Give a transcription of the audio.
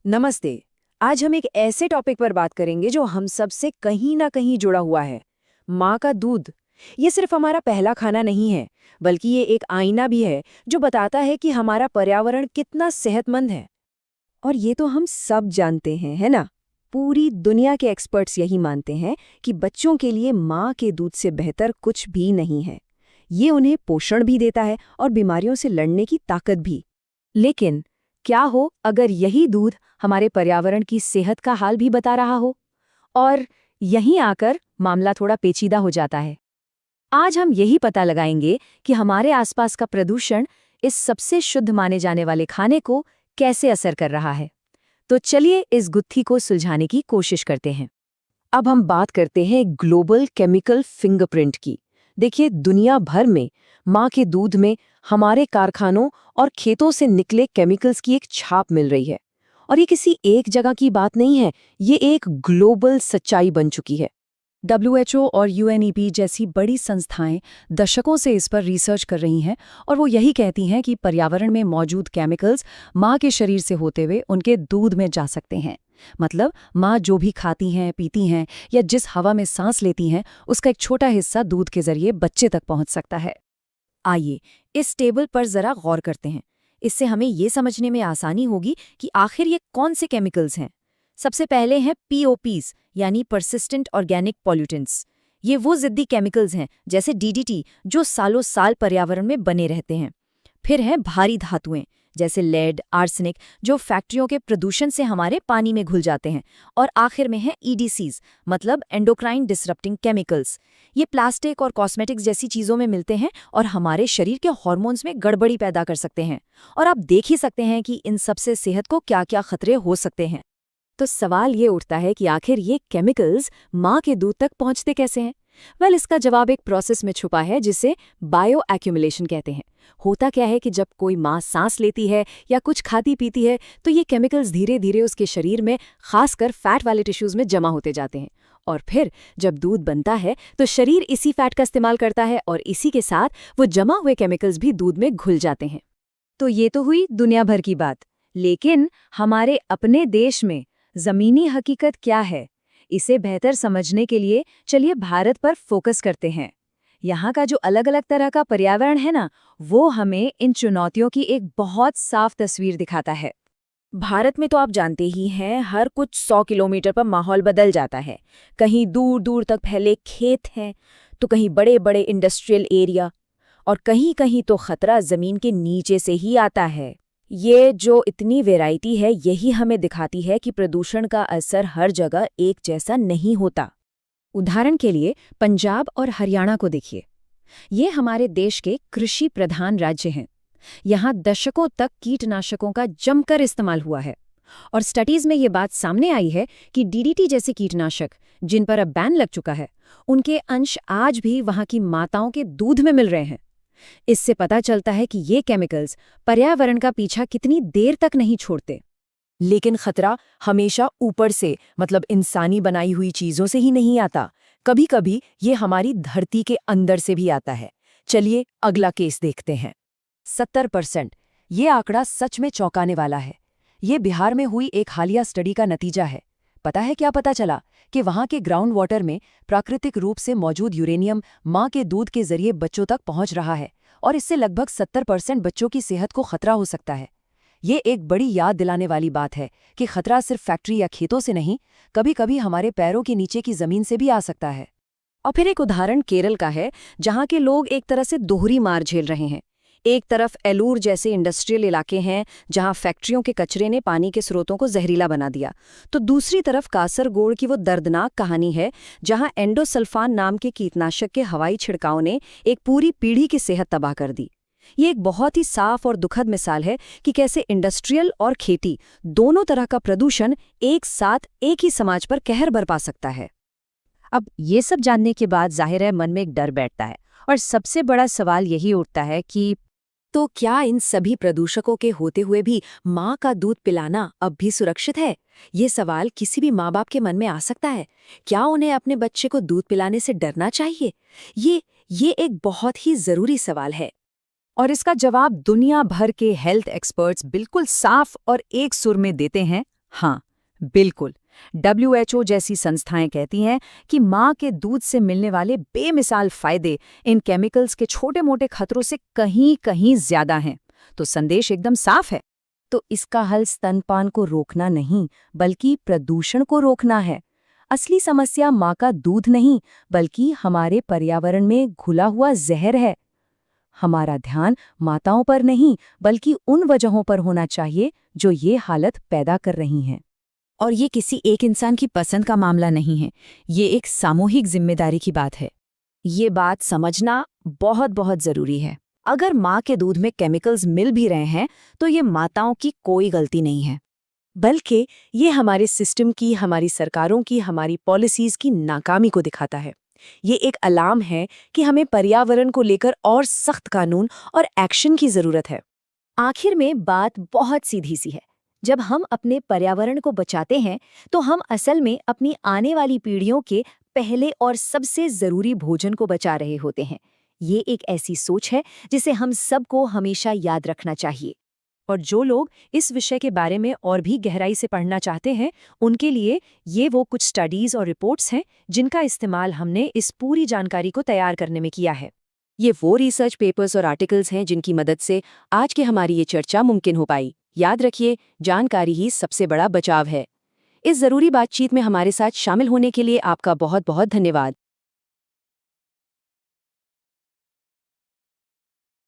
नमस्ते। आज हम एक ऐसे टॉपिक पर बात करेंगे जो हम सब से कहीं ना कहीं जुड़ा हुआ है। माँ का दूध। ये सिर्फ हमारा पहला खाना नहीं है, बल्कि ये एक आईना भी है जो बताता है कि हमारा पर्यावरण कितना सेहतमंद है। और ये तो हम सब जानते हैं, है ना? पूरी दुनिया के एक्सपर्ट्स यही मानते हैं कि बच्चों के लिए माँ के दूध से बेहतर कुछ भी नहीं है। ये उन्हें पोषण भी देता है और बीमारियों से लड़ने की ताकत भी। लेकिन क्या हो अगर यही दूध हमारे पर्यावरण की सेहत का हाल भी बता रहा हो? और यहीं आकर मामला थोड़ा पेचीदा हो जाता है। आज हम यही पता लगाएंगे कि हमारे आसपास का प्रदूषण इस सबसे शुद्ध माने जाने वाले खाने को कैसे असर कर रहा है। तो चलिए इस गुत्थी को सुलझाने की कोशिश करते हैं। अब हम बात करते हैं ग्लोबल केमिकल फिंगरप्रिंट की। देखिए, दुनिया भर में माँ के दूध में हमारे कारखानों और खेतों से निकले केमिकल्स की एक छाप मिल रही है। और ये किसी एक जगह की बात नहीं है, ये एक ग्लोबल सच्चाई बन चुकी है। WHO और UNEP जैसी बड़ी संस्थाएं दशकों से इस पर रिसर्च कर रही हैं और वो यही कहती हैं कि पर्यावरण में मौजूद केमिकल्स माँ के शरीर से होते हुए उनके दूध में जा सकते हैं। मतलब माँ जो भी खाती हैं, पीती हैं या जिस हवा में सांस लेती हैं, उसका एक छोटा हिस्सा दूध के जरिए बच्चे तक पहुंच सकता है। आइए इस टेबल पर जरा गौर करते हैं। इससे हमें ये समझने में आसानी होगी कि आखिर ये कौन से केमिकल्स हैं। सबसे पहले हैं POPs यानी परसिस्टेंट ऑर्गेनिक पॉल्यूटेंट्स। ये वो जिद्दी केमिकल्स हैं जैसे DDT जो सालों साल पर्यावरण में बने रहते हैं। फिर हैं भारी धातुएं जैसे लेड, आर्सेनिक जो फैक्ट्रियों के प्रदूषण से हमारे पानी में घुल जाते हैं। और आखिर में हैं EDCs मतलब एंडोक्राइन डिसरप्टिंग केमिकल्स। ये प्लास्टिक और कॉस्मेटिक्स जैसी चीज़ों में मिलते हैं और हमारे शरीर के हार्मोन्स में गड़बड़ी पैदा कर सकते हैं। और आप देख ही सकते हैं कि इन सब से सेहत को क्या-क्या खतरे हो सकते हैं। तो सवाल ये उठता है कि आखिर ये केमिकल्स माँ के दूध तक पहुँचते कैसे हैं? इसका जवाब एक प्रोसेस में छुपा है जिसे बायो एक्यूमुलेशन कहते हैं। होता क्या है कि जब कोई माँ सांस लेती है या कुछ खाती पीती है तो ये केमिकल्स धीरे धीरे उसके शरीर में, खासकर फैट वाले टिश्यूज में जमा होते जाते हैं। और फिर जब दूध बनता है तो शरीर इसी फैट का इस्तेमाल करता है और इसी के साथ वो जमा हुए केमिकल्स भी दूध में घुल जाते हैं। तो ये तो हुई दुनिया भर की बात, लेकिन हमारे अपने देश में जमीनी हकीकत क्या है? इसे बेहतर समझने के लिए चलिए भारत पर फोकस करते हैं। यहाँ का जो अलग अलग तरह का पर्यावरण है ना, वो हमें इन चुनौतियों की एक बहुत साफ तस्वीर दिखाता है। भारत में तो आप जानते ही हैं, हर कुछ 100 किलोमीटर पर माहौल बदल जाता है। कहीं दूर दूर तक फैले खेत हैं, तो कहीं बड़े बड़े इंडस्ट्रियल एरिया, और कहीं कहीं तो खतरा जमीन के नीचे से ही आता है। ये जो इतनी वैरायटी है, यही हमें दिखाती है कि प्रदूषण का असर हर जगह एक जैसा नहीं होता। उदाहरण के लिए पंजाब और हरियाणा को देखिए। ये हमारे देश के कृषि प्रधान राज्य हैं। यहाँ दशकों तक कीटनाशकों का जमकर इस्तेमाल हुआ है। और स्टडीज में ये बात सामने आई है कि DDT जैसे कीटनाशक, जिन पर अब बैन लग चुका है, उनके अंश आज भी वहाँ की माताओं के दूध में मिल रहे हैं। इससे पता चलता है कि ये केमिकल्स पर्यावरण का पीछा कितनी देर तक नहीं छोड़ते। लेकिन खतरा हमेशा ऊपर से, मतलब इंसानी बनाई हुई चीजों से ही नहीं आता। कभी कभी ये हमारी धरती के अंदर से भी आता है। चलिए अगला केस देखते हैं। 70%। ये आंकड़ा सच में चौंकाने वाला है। ये बिहार में हुई एक हालिया स्टडी का नतीजा है। पता है क्या पता चला? कि वहाँ के ग्राउंड वाटर में प्राकृतिक रूप से मौजूद यूरेनियम माँ के दूध के जरिए बच्चों तक पहुँच रहा है और इससे लगभग 70% बच्चों की सेहत को खतरा हो सकता है। ये एक बड़ी याद दिलाने वाली बात है कि खतरा सिर्फ फैक्ट्री या खेतों से नहीं, कभी कभी हमारे पैरों के नीचे की जमीन से भी आ सकता है। और फिर एक उदाहरण केरल का है, जहाँ के लोग एक तरह से दोहरी मार झेल रहे हैं। एक तरफ एलूर जैसे इंडस्ट्रियल इलाके हैं जहां फैक्ट्रियों के कचरे ने पानी के स्रोतों को जहरीला बना दिया, तो दूसरी तरफ कासरगोड की वो दर्दनाक कहानी है जहां एंडोसल्फान नाम के कीटनाशक के हवाई छिड़काव ने एक पूरी पीढ़ी की सेहत तबाह कर दी। ये एक बहुत ही साफ और दुखद मिसाल है कि कैसे इंडस्ट्रियल और खेती दोनों तरह का प्रदूषण एक साथ एक ही समाज पर कहर बरपा सकता है। अब ये सब जानने के बाद जाहिर है मन में एक डर बैठता है और सबसे बड़ा सवाल यही उठता है कि तो क्या इन सभी प्रदूषकों के होते हुए भी माँ का दूध पिलाना अब भी सुरक्षित है? ये सवाल किसी भी माँ बाप के मन में आ सकता है। क्या उन्हें अपने बच्चे को दूध पिलाने से डरना चाहिए? ये एक बहुत ही जरूरी सवाल है और इसका जवाब दुनिया भर के हेल्थ एक्सपर्ट्स बिल्कुल साफ और एक सुर में देते हैं, हाँ, बिल्कुल। WHO जैसी संस्थाएं कहती हैं कि माँ के दूध से मिलने वाले बेमिसाल फायदे इन केमिकल्स के छोटे-मोटे खतरों से कहीं-कहीं ज्यादा हैं। तो संदेश एकदम साफ है। तो इसका हल स्तनपान को रोकना नहीं, बल्कि प्रदूषण को रोकना है। असली समस्या माँ का दूध नहीं, बल्कि हमारे पर्यावरण में घुला हुआ जहर है। हमारा ध्यान माताओं पर नहीं, बल्कि उन वजहों पर होना चाहिए जो ये हालत पैदा कर रही हैं। और ये किसी एक इंसान की पसंद का मामला नहीं है, ये एक सामूहिक जिम्मेदारी की बात है। ये बात समझना बहुत बहुत जरूरी है। अगर माँ के दूध में केमिकल्स मिल भी रहे हैं, तो ये माताओं की कोई गलती नहीं है, बल्कि ये हमारे सिस्टम की, हमारी सरकारों की, हमारी पॉलिसीज की नाकामी को दिखाता है। ये एक अलार्म है कि हमें पर्यावरण को लेकर और सख्त कानून और एक्शन की जरूरत है। आखिर में बात बहुत सीधी सी है। जब हम अपने पर्यावरण को बचाते हैं, तो हम असल में अपनी आने वाली पीढ़ियों के पहले और सबसे जरूरी भोजन को बचा रहे होते हैं। ये एक ऐसी सोच है जिसे हम सबको हमेशा याद रखना चाहिए। और जो लोग इस विषय के बारे में और भी गहराई से पढ़ना चाहते हैं, उनके लिए ये वो कुछ स्टडीज और रिपोर्ट्स हैं जिनका इस्तेमाल हमने इस पूरी जानकारी को तैयार करने में किया है। ये वो रिसर्च पेपर्स और आर्टिकल्स हैं जिनकी मदद से आज की हमारी ये चर्चा मुमकिन हो पाई। याद रखिए, जानकारी ही सबसे बड़ा बचाव है। इस ज़रूरी बातचीत में हमारे साथ शामिल होने के लिए आपका बहुत बहुत धन्यवाद।